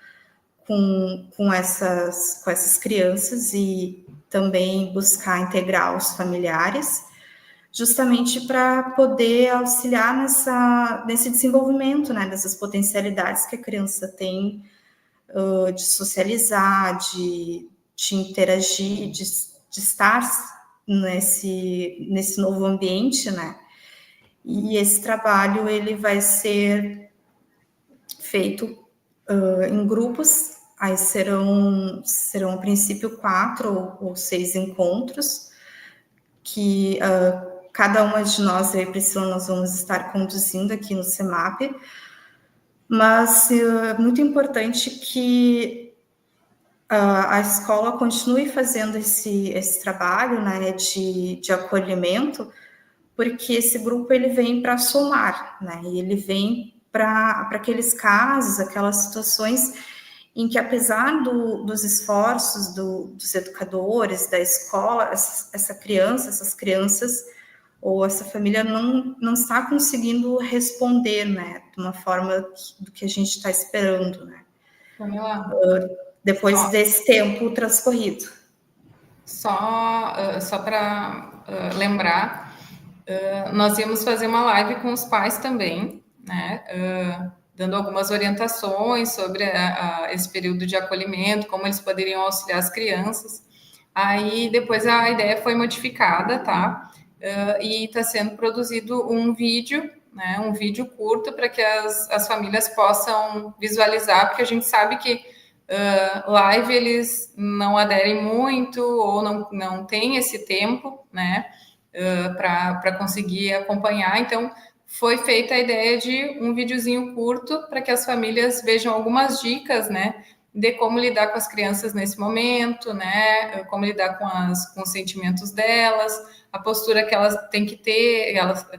com essas crianças e também buscar integrar os familiares, justamente para poder auxiliar nesse desenvolvimento, né, dessas potencialidades que a criança tem de socializar, de interagir, de estar nesse novo ambiente, né? E esse trabalho ele vai ser feito em grupos, aí serão a princípio 4 ou 6 encontros, que cada uma de nós, eu e Priscila, nós vamos estar conduzindo aqui no CEMAP, mas é muito importante que a escola continue fazendo esse trabalho, né, de acolhimento, porque esse grupo ele vem para somar, né, e ele vem para aqueles casos, aquelas situações em que, apesar dos esforços dos educadores, da escola, essas crianças ou essa família não está conseguindo responder, né, de uma forma do que a gente está esperando, né. Camila, Depois desse tempo transcorrido. só para lembrar, nós íamos fazer uma live com os pais também, né? Dando algumas orientações sobre esse período de acolhimento, como eles poderiam auxiliar as crianças. Aí depois a ideia foi modificada, tá? E está sendo produzido um vídeo, né? Um vídeo curto para que as famílias possam visualizar, porque a gente sabe que live eles não aderem muito ou não tem esse tempo, né? Para conseguir acompanhar. Então, foi feita a ideia de um videozinho curto para que as famílias vejam algumas dicas, né, de como lidar com as crianças nesse momento, né, como lidar com os sentimentos delas, a postura que elas têm que ter,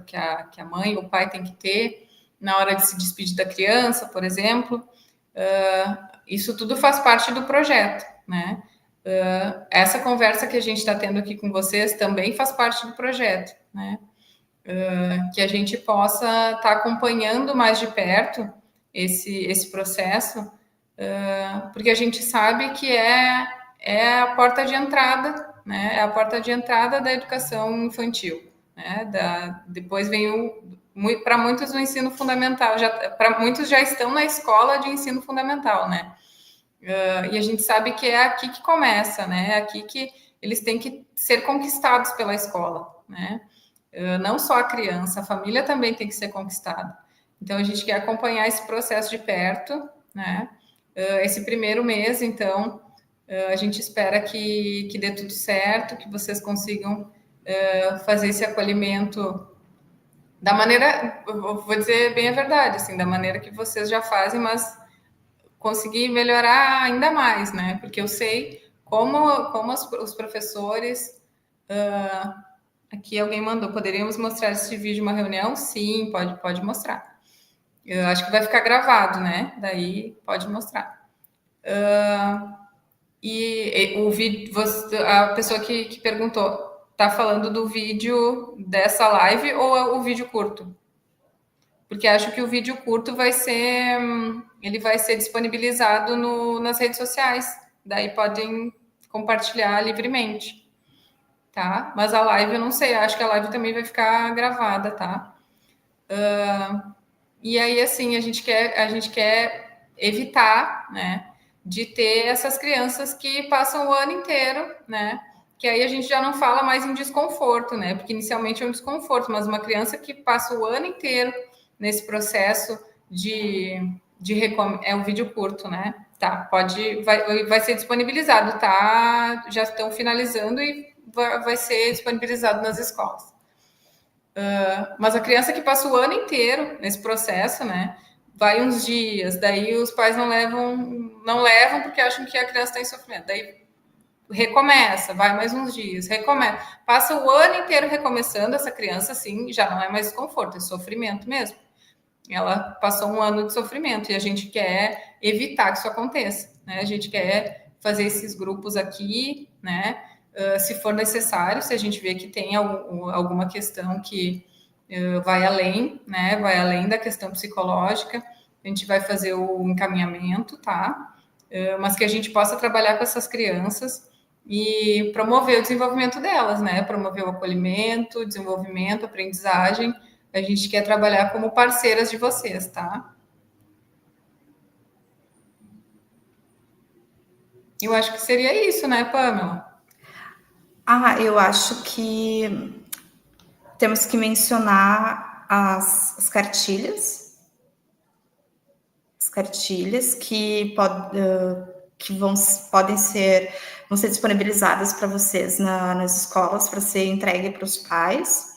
que a mãe ou o pai tem que ter na hora de se despedir da criança, por exemplo. Isso tudo faz parte do projeto, né? Essa conversa que a gente está tendo aqui com vocês também faz parte do projeto, né? Que a gente possa estar acompanhando mais de perto esse processo, porque a gente sabe que é a porta de entrada, né? É a porta de entrada da educação infantil, né? Depois vem para muitos o ensino fundamental, para muitos já estão na escola de ensino fundamental, né? E a gente sabe que é aqui que começa, né? É aqui que eles têm que ser conquistados pela escola, né? Não só a criança, a família também tem que ser conquistada. Então, a gente quer acompanhar esse processo de perto, né? Esse primeiro mês, então, a gente espera que dê tudo certo, que vocês consigam fazer esse acolhimento da maneira, eu vou dizer bem a verdade, assim, da maneira que vocês já fazem, mas conseguir melhorar ainda mais, né? Porque eu sei como os professores. Aqui alguém mandou, poderíamos mostrar esse vídeo em uma reunião? Sim, pode mostrar. Eu acho que vai ficar gravado, né? Daí pode mostrar. E o vídeo, a pessoa que perguntou, tá falando do vídeo dessa live ou é o vídeo curto? Porque acho que o vídeo curto ele vai ser disponibilizado nas redes sociais. Daí podem compartilhar livremente, tá? Mas a live eu não sei, acho que a live também vai ficar gravada, tá? E aí, assim, a gente quer evitar, né, de ter essas crianças que passam o ano inteiro, né? Que aí a gente já não fala mais em desconforto, né? Porque inicialmente é um desconforto, mas uma criança que passa o ano inteiro nesse processo é um vídeo curto, né? Tá, vai ser disponibilizado, tá? Já estão finalizando e vai ser disponibilizado nas escolas. Mas a criança que passa o ano inteiro nesse processo, né? Vai uns dias, daí os pais não levam porque acham que a criança está em sofrimento. Daí recomeça, vai mais uns dias, recomeça. Passa o ano inteiro recomeçando, essa criança, assim, já não é mais desconforto, é sofrimento mesmo. Ela passou um ano de sofrimento e a gente quer evitar que isso aconteça, né? A gente quer fazer esses grupos aqui, né? se for necessário, se a gente vê que tem alguma questão que vai além, né? Vai além da questão psicológica, a gente vai fazer o encaminhamento, tá? Mas que a gente possa trabalhar com essas crianças e promover o desenvolvimento delas, né? Promover o acolhimento, desenvolvimento, aprendizagem. A gente quer trabalhar como parceiras de vocês, tá? Eu acho que seria isso, né, Pamela? Eu acho que temos que mencionar as cartilhas. As cartilhas que podem ser disponibilizadas para vocês nas escolas para ser entregue para os pais.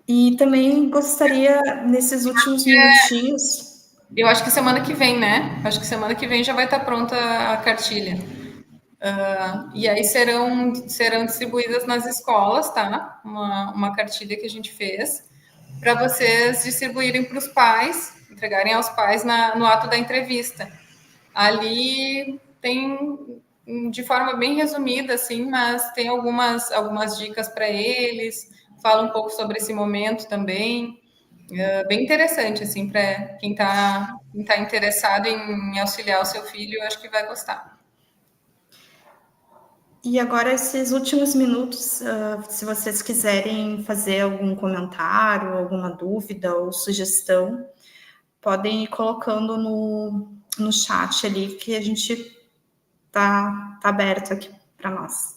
E também gostaria, nesses últimos minutinhos... Eu acho que semana que vem, né? Acho que semana que vem já vai estar pronta a cartilha. E aí serão distribuídas nas escolas, tá? Uma cartilha que a gente fez para vocês distribuírem para os pais, entregarem aos pais no ato da entrevista. Ali tem, de forma bem resumida, assim, mas tem algumas dicas para eles, fala um pouco sobre esse momento também. Bem interessante, assim, para quem tá interessado em auxiliar o seu filho, eu acho que vai gostar. E agora, esses últimos minutos, se vocês quiserem fazer algum comentário, alguma dúvida ou sugestão, podem ir colocando no chat ali, que a gente tá aberto aqui para nós.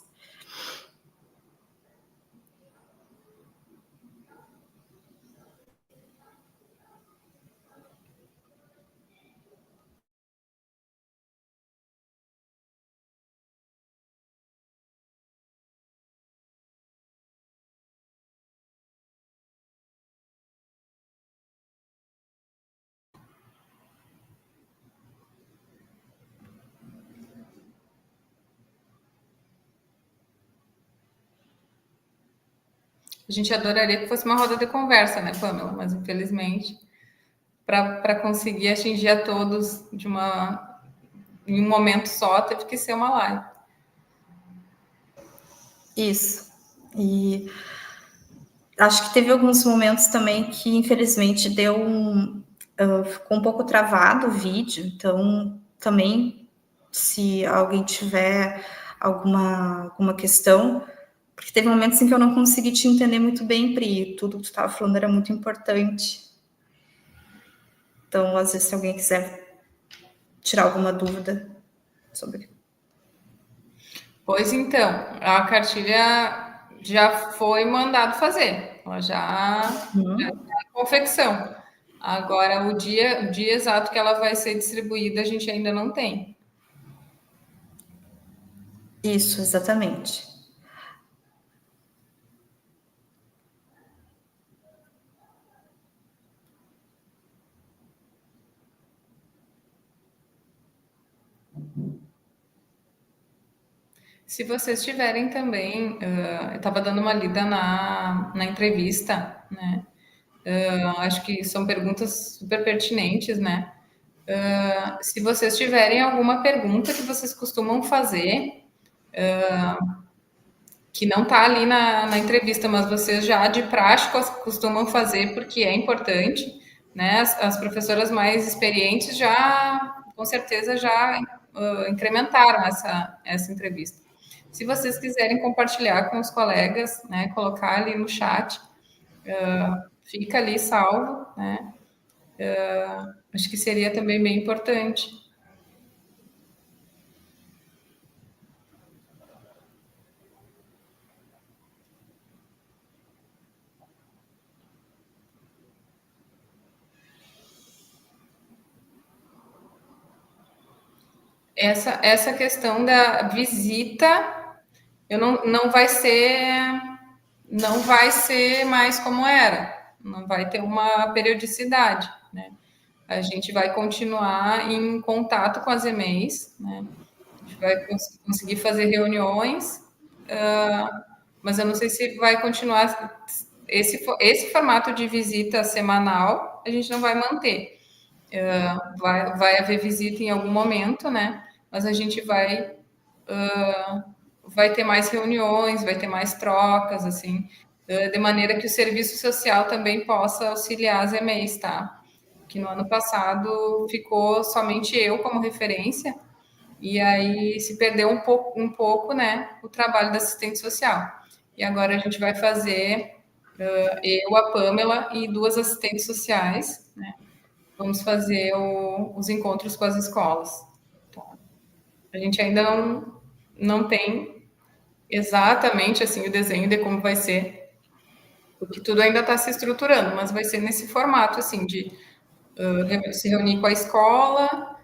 A gente adoraria que fosse uma roda de conversa, né, Pamela? Mas, infelizmente, para conseguir atingir a todos em um momento só, teve que ser uma live. Isso. E acho que teve alguns momentos também que, infelizmente, ficou um pouco travado o vídeo. Então, também, se alguém tiver alguma questão... Porque teve momentos em que eu não consegui te entender muito bem, Pri. Tudo que tu estava falando era muito importante. Então, às vezes, se alguém quiser tirar alguma dúvida sobre... Pois então, a cartilha já foi mandado fazer. Ela já está em confecção. Agora, o dia exato que ela vai ser distribuída, a gente ainda não tem. Isso, exatamente. Se vocês tiverem também, eu estava dando uma lida na entrevista, né? Acho que são perguntas super pertinentes, né? Se vocês tiverem alguma pergunta que vocês costumam fazer, que não está ali na entrevista, mas vocês já de prática costumam fazer porque é importante, né? As professoras mais experientes já, com certeza, já incrementaram essa entrevista. Se vocês quiserem compartilhar com os colegas, né? Colocar ali no chat, fica ali salvo, né? Acho que seria também bem importante. Essa questão da visita, não vai ser mais como era, não vai ter uma periodicidade, né? A gente vai continuar em contato com as EMEIs, né? A gente vai conseguir fazer reuniões, mas eu não sei se vai continuar esse formato de visita semanal, a gente não vai manter. Vai haver visita em algum momento, né? Mas a gente vai vai ter mais reuniões, vai ter mais trocas, assim, de maneira que o serviço social também possa auxiliar as EMEIs, tá? Que no ano passado ficou somente eu como referência, e aí se perdeu um pouco, né, o trabalho da assistente social. E agora a gente vai fazer, eu, a Pamela e 2 assistentes sociais, né? Vamos fazer os encontros com as escolas. A gente ainda não tem exatamente assim o desenho de como vai ser, porque tudo ainda está se estruturando, mas vai ser nesse formato assim de se reunir com a escola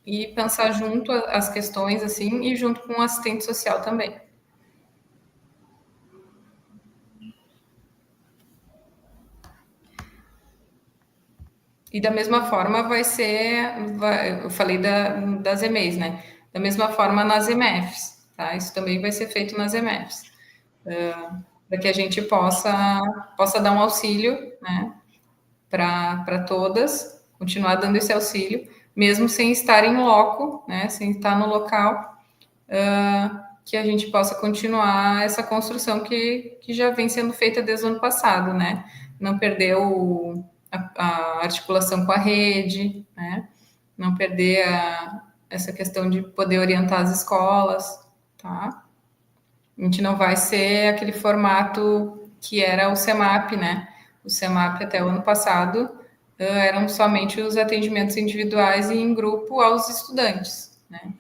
e pensar junto as questões assim e junto com o assistente social também. E da mesma forma eu falei das EMEIs, né? Da mesma forma nas EMEFs, tá? Isso também vai ser feito nas EMEFs, para que a gente possa dar um auxílio, né? Para todas, continuar dando esse auxílio, mesmo sem estar em loco, né? Sem estar no local, que a gente possa continuar essa construção que já vem sendo feita desde o ano passado, né? Não perder a articulação com a rede, né? Não perder essa questão de poder orientar as escolas, tá? A gente não vai ser aquele formato que era o CEMAP, né? O CEMAP até o ano passado eram somente os atendimentos individuais e em grupo aos estudantes, né?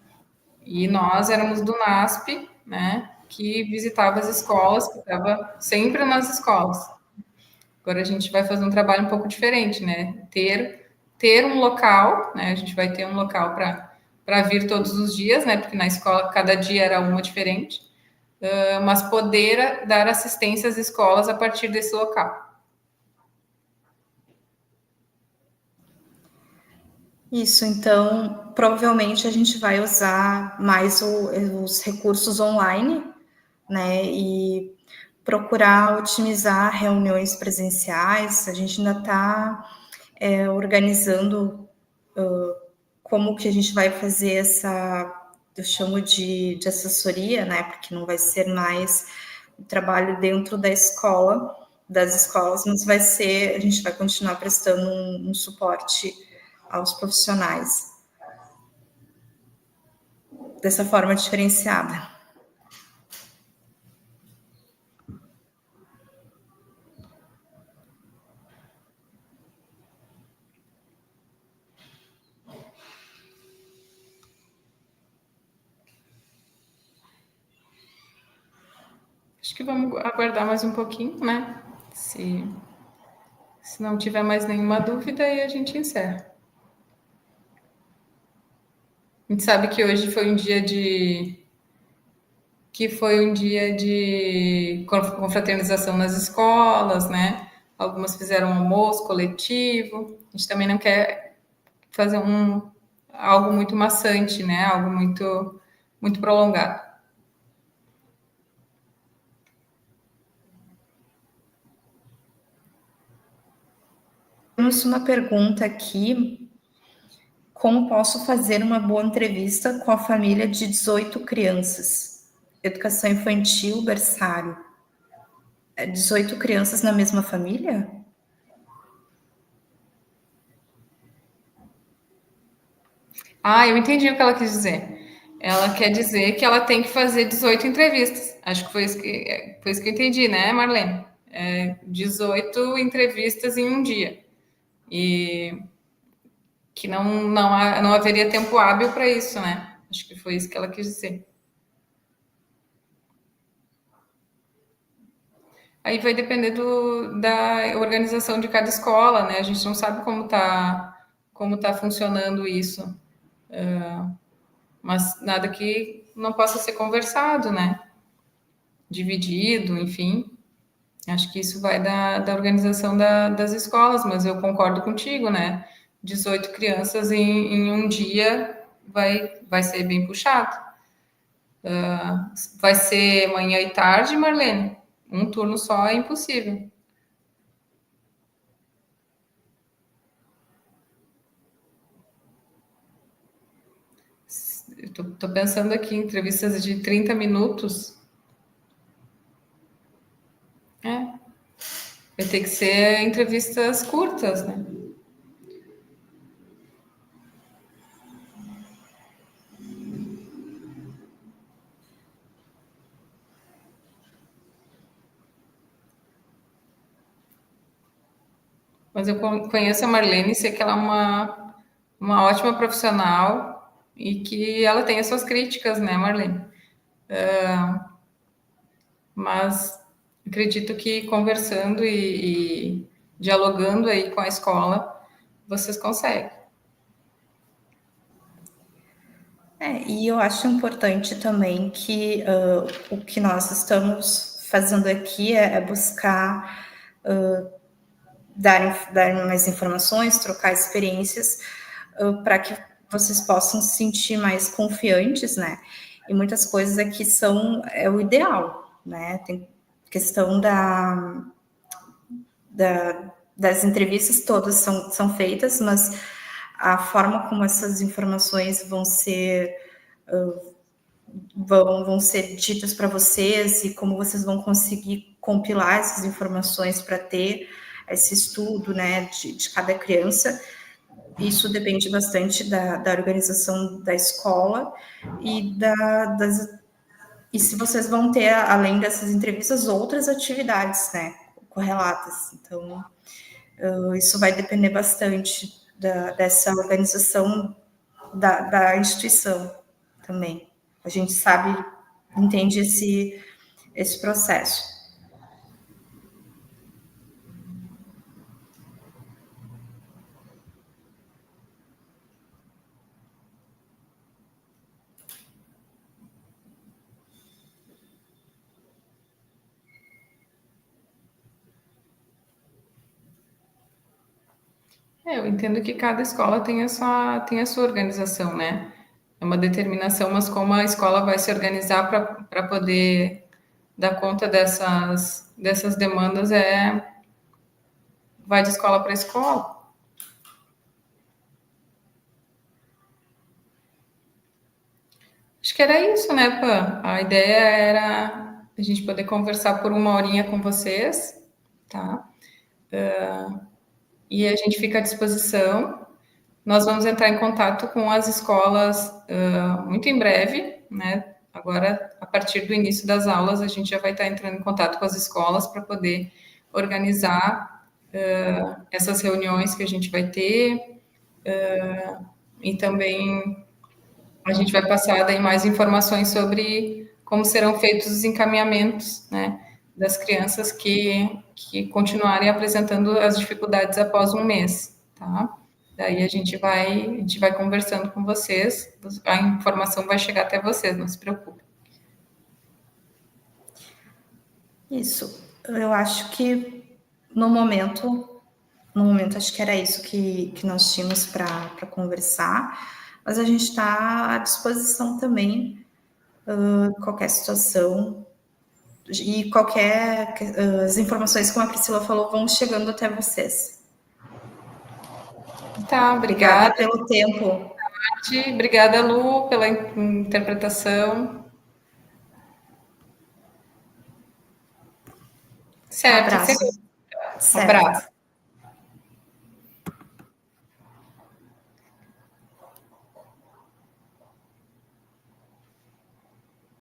E nós éramos do NASP, né? Que visitava as escolas, que estava sempre nas escolas. Agora a gente vai fazer um trabalho um pouco diferente, né? Ter um local, né? A gente vai ter um local para vir todos os dias, né? Porque na escola cada dia era uma diferente, mas poder dar assistência às escolas a partir desse local. Isso, então, provavelmente a gente vai usar mais os recursos online, né? E procurar otimizar reuniões presenciais. A gente ainda está organizando como que a gente vai fazer eu chamo de assessoria, né? Porque não vai ser mais o trabalho dentro das escolas, mas a gente vai continuar prestando um suporte aos profissionais dessa forma diferenciada. Acho que vamos aguardar mais um pouquinho, né? Se não tiver mais nenhuma dúvida, aí a gente encerra. A gente sabe que hoje foi um dia de confraternização nas escolas, né? Algumas fizeram um almoço coletivo. A gente também não quer fazer algo muito maçante, né? Algo muito prolongado. Temos uma pergunta aqui: como posso fazer uma boa entrevista com a família de 18 crianças? Educação infantil, berçário. 18 crianças na mesma família? Eu entendi o que ela quis dizer. Ela quer dizer que ela tem que fazer 18 entrevistas. Acho que foi isso que eu entendi, né, Marlene? 18 entrevistas em um dia. E que não haveria tempo hábil para isso, né? Acho que foi isso que ela quis dizer. Aí vai depender da organização de cada escola, né? A gente não sabe como tá funcionando isso. Mas nada que não possa ser conversado, né? Dividido, enfim. Acho que isso vai da organização das escolas, mas eu concordo contigo, né? 18 crianças em um dia vai ser bem puxado. Vai ser manhã e tarde, Marlene? Um turno só é impossível. Tô pensando aqui em entrevistas de 30 minutos. Vai ter que ser entrevistas curtas, né? Mas eu conheço a Marlene, sei que ela é uma ótima profissional e que ela tem as suas críticas, né, Marlene? Mas acredito que conversando e dialogando aí com a escola, vocês conseguem. E eu acho importante também que o que nós estamos fazendo aqui é buscar dar mais informações, trocar experiências, para que vocês possam se sentir mais confiantes, né? E muitas coisas aqui é o ideal, né? Tem questão das entrevistas todas são feitas, mas a forma como essas informações vão ser ditas para vocês e como vocês vão conseguir compilar essas informações para ter esse estudo, né, de cada criança. Isso depende bastante da organização da escola e se vocês vão ter, além dessas entrevistas, outras atividades, né, correlatas. Então, isso vai depender bastante dessa organização da instituição também. A gente entende esse processo. Eu entendo que cada escola tem a sua organização, né? É uma determinação, mas como a escola vai se organizar para poder dar conta dessas demandas vai de escola para escola. Acho que era isso, né, Pan? A ideia era a gente poder conversar por uma horinha com vocês, tá? E a gente fica à disposição. Nós vamos entrar em contato com as escolas muito em breve, né? Agora, a partir do início das aulas, a gente já vai estar entrando em contato com as escolas para poder organizar essas reuniões que a gente vai ter e também a gente vai passar daí mais informações sobre como serão feitos os encaminhamentos, né, das crianças que continuarem apresentando as dificuldades após um mês, tá? Daí a gente vai conversando com vocês, a informação vai chegar até vocês, não se preocupe. Isso. Eu acho que no momento acho que era isso que nós tínhamos para conversar, mas a gente está à disposição também, qualquer situação e as informações, como a Priscila falou, vão chegando até vocês. Tá, Obrigada pelo tempo. Obrigada, Lu, pela interpretação. Certo. Abraço. Abraço.